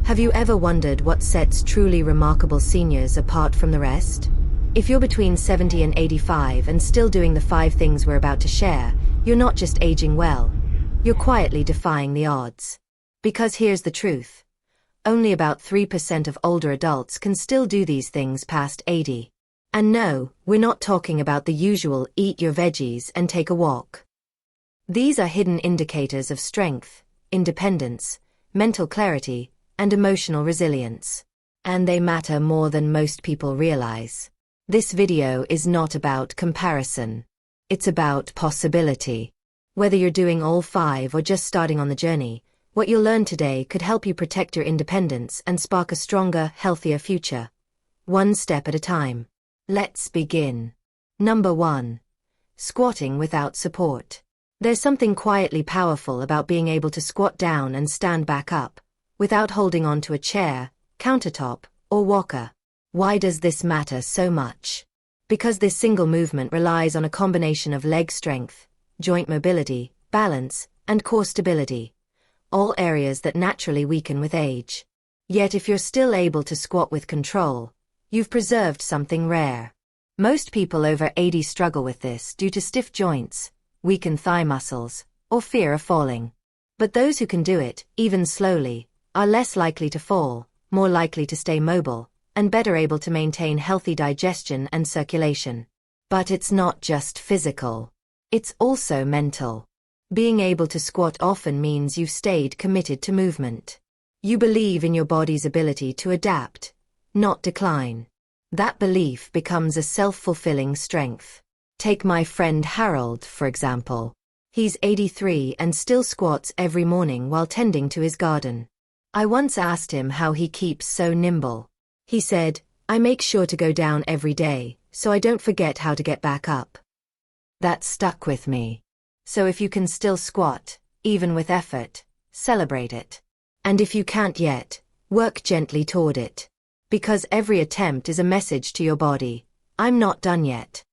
Have you ever wondered what sets truly remarkable seniors apart from the rest? If you're between 70 and 85 and still doing the 5 things we're about to share, you're not just aging well, you're quietly defying the odds. Because here's the truth. Only about 3% of older adults can still do these things past 80. And no, we're not talking about the usual eat your veggies and take a walk. These are hidden indicators of strength, independence, mental clarity, and emotional resilience. And they matter more than most people realize. This video is not about comparison. It's about possibility. Whether you're doing all 5 or just starting on the journey, what you'll learn today could help you protect your independence and spark a stronger, healthier future. One step at a time. Let's begin. Number 1. Squatting without support. There's something quietly powerful about being able to squat down and stand back up, without holding on to a chair, countertop, or walker. Why does this matter so much? Because this single movement relies on a combination of leg strength, joint mobility, balance, and core stability. All areas that naturally weaken with age. Yet if you're still able to squat with control, you've preserved something rare. Most people over 80 struggle with this due to stiff joints, weakened thigh muscles, or fear of falling. But those who can do it, even slowly, are less likely to fall, more likely to stay mobile, and better able to maintain healthy digestion and circulation. But it's not just physical. It's also mental. Being able to squat often means you've stayed committed to movement. You believe in your body's ability to adapt, not decline. That belief becomes a self-fulfilling strength. Take my friend Harold, for example. He's 83 and still squats every morning while tending to his garden. I once asked him how he keeps so nimble. He said, "I make sure to go down every day, so I don't forget how to get back up." That stuck with me. So if you can still squat, even with effort, celebrate it. And if you can't yet, work gently toward it. Because every attempt is a message to your body, I'm not done yet.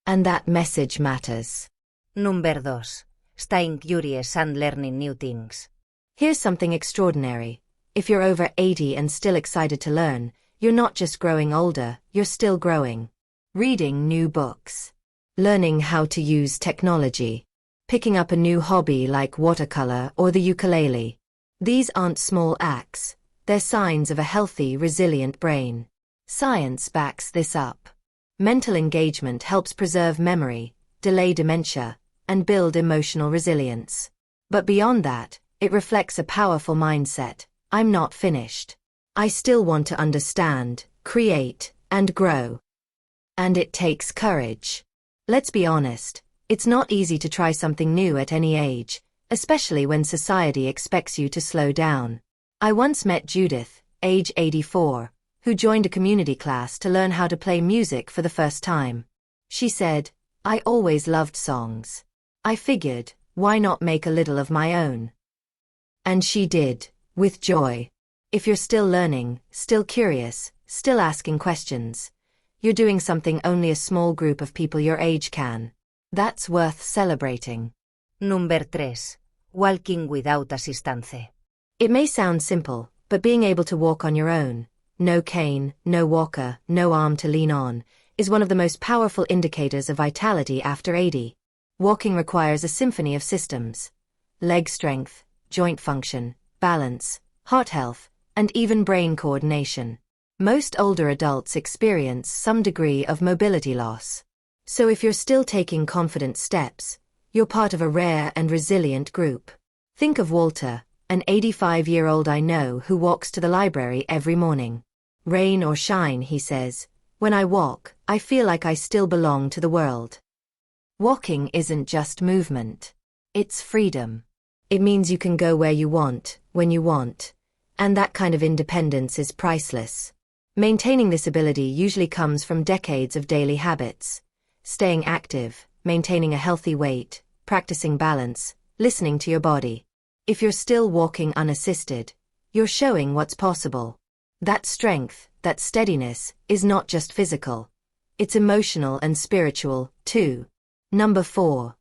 And that message matters. Number 2. Staying curious and learning new things. Here's something extraordinary. If you're over 80 and still excited to learn, you're not just growing older, you're still growing. Reading new books. Learning how to use technology. Picking up a new hobby like watercolor or the ukulele. These aren't small acts, they're signs of a healthy, resilient brain. Science backs this up. Mental engagement helps preserve memory, delay dementia, and build emotional resilience. But beyond that, it reflects a powerful mindset. I'm not finished. I still want to understand, create, and grow. And it takes courage. Let's be honest. It's not easy to try something new at any age, especially when society expects you to slow down. I once met Judith, age 84, who joined a community class to learn how to play music for the first time. She said, "I always loved songs. I figured, why not make a little of my own?" And she did, with joy. If you're still learning, still curious, still asking questions, you're doing something only a small group of people your age can. That's worth celebrating. Number 3. Walking without assistance. It may sound simple, but being able to walk on your own, no cane, no walker, no arm to lean on, is one of the most powerful indicators of vitality after 80. Walking requires a symphony of systems. Leg strength, joint function, balance, heart health, and even brain coordination. Most older adults experience some degree of mobility loss. So if you're still taking confident steps, you're part of a rare and resilient group. Think of Walter, an 85-year-old I know who walks to the library every morning. Rain or shine, he says, "When I walk, I feel like I still belong to the world." Walking isn't just movement. It's freedom. It means you can go where you want, when you want. And that kind of independence is priceless. Maintaining this ability usually comes from decades of daily habits. Staying active, maintaining a healthy weight, practicing balance, listening to your body. If you're still walking unassisted, you're showing what's possible. That strength, that steadiness, is not just physical. It's emotional and spiritual, too. Number 4.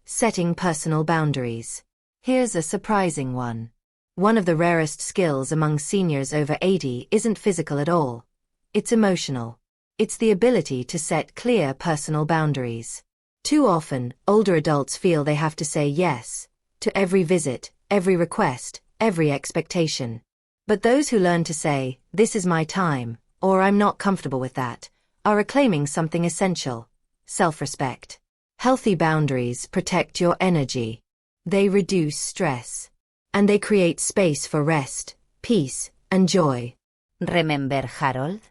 Setting personal boundaries. Here's a surprising one. One of the rarest skills among seniors over 80 isn't physical at all. It's emotional. It's the ability to set clear personal boundaries. Too often, older adults feel they have to say yes to every visit, every request, every expectation. But those who learn to say, "This is my time," or "I'm not comfortable with that," are reclaiming something essential: self-respect. Healthy boundaries protect your energy. They reduce stress. And they create space for rest, peace, and joy. Remember Harold?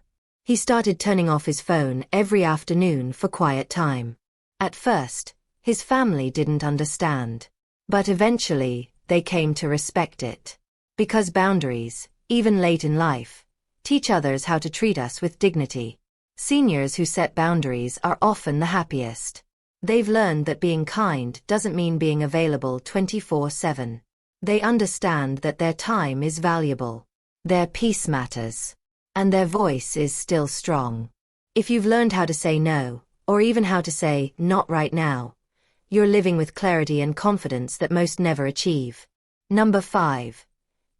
He started turning off his phone every afternoon for quiet time. At first, his family didn't understand. But eventually, they came to respect it. Because boundaries, even late in life, teach others how to treat us with dignity. Seniors who set boundaries are often the happiest. They've learned that being kind doesn't mean being available 24/7. They understand that their time is valuable. Their peace matters. And their voice is still strong. If you've learned how to say no, or even how to say, "not right now," you're living with clarity and confidence that most never achieve. Number 5.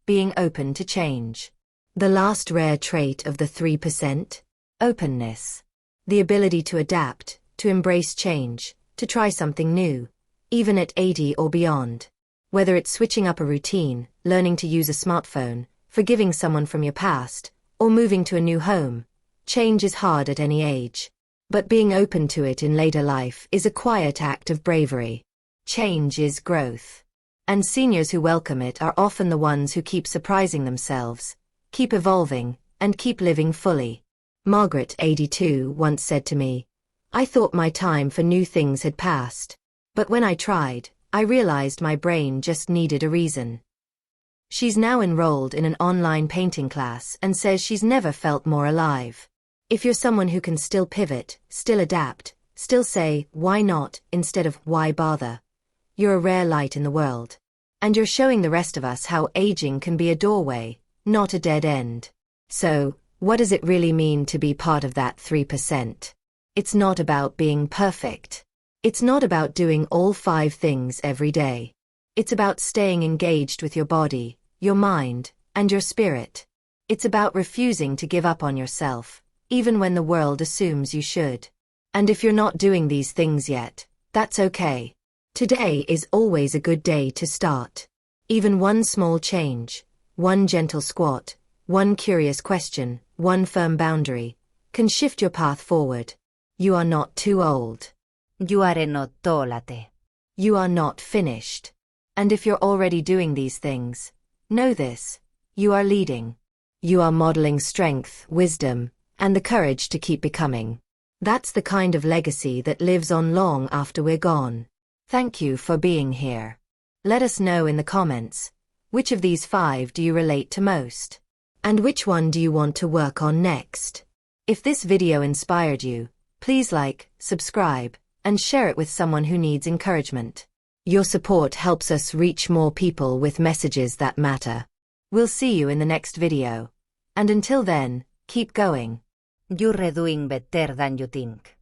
Being open to change. The last rare trait of the 3%? Openness. The ability to adapt, to embrace change, to try something new, even at 80 or beyond. Whether it's switching up a routine, learning to use a smartphone, forgiving someone from your past, or moving to a new home, change is hard at any age. But being open to it in later life is a quiet act of bravery. Change is growth. And seniors who welcome it are often the ones who keep surprising themselves, keep evolving, and keep living fully. Margaret, 82, once said to me, "I thought my time for new things had passed. But when I tried, I realized my brain just needed a reason." She's now enrolled in an online painting class and says she's never felt more alive. If you're someone who can still pivot, still adapt, still say, "why not," instead of "why bother," you're a rare light in the world. And you're showing the rest of us how aging can be a doorway, not a dead end. So, what does it really mean to be part of that 3%? It's not about being perfect. It's not about doing all 5 things every day. It's about staying engaged with your body, your mind, and your spirit. It's about refusing to give up on yourself, even when the world assumes you should. And if you're not doing these things yet, that's okay. Today is always a good day to start. Even one small change, one gentle squat, one curious question, one firm boundary, can shift your path forward. You are not too old. You are not too late. You are not finished. And if you're already doing these things, know this: you are leading. You are modeling strength, wisdom, and the courage to keep becoming. That's the kind of legacy that lives on long after we're gone. Thank you for being here. Let us know in the comments, which of these 5 do you relate to most? And which one do you want to work on next? If this video inspired you, please like, subscribe, and share it with someone who needs encouragement. Your support helps us reach more people with messages that matter. We'll see you in the next video. And until then, keep going. You're doing better than you think.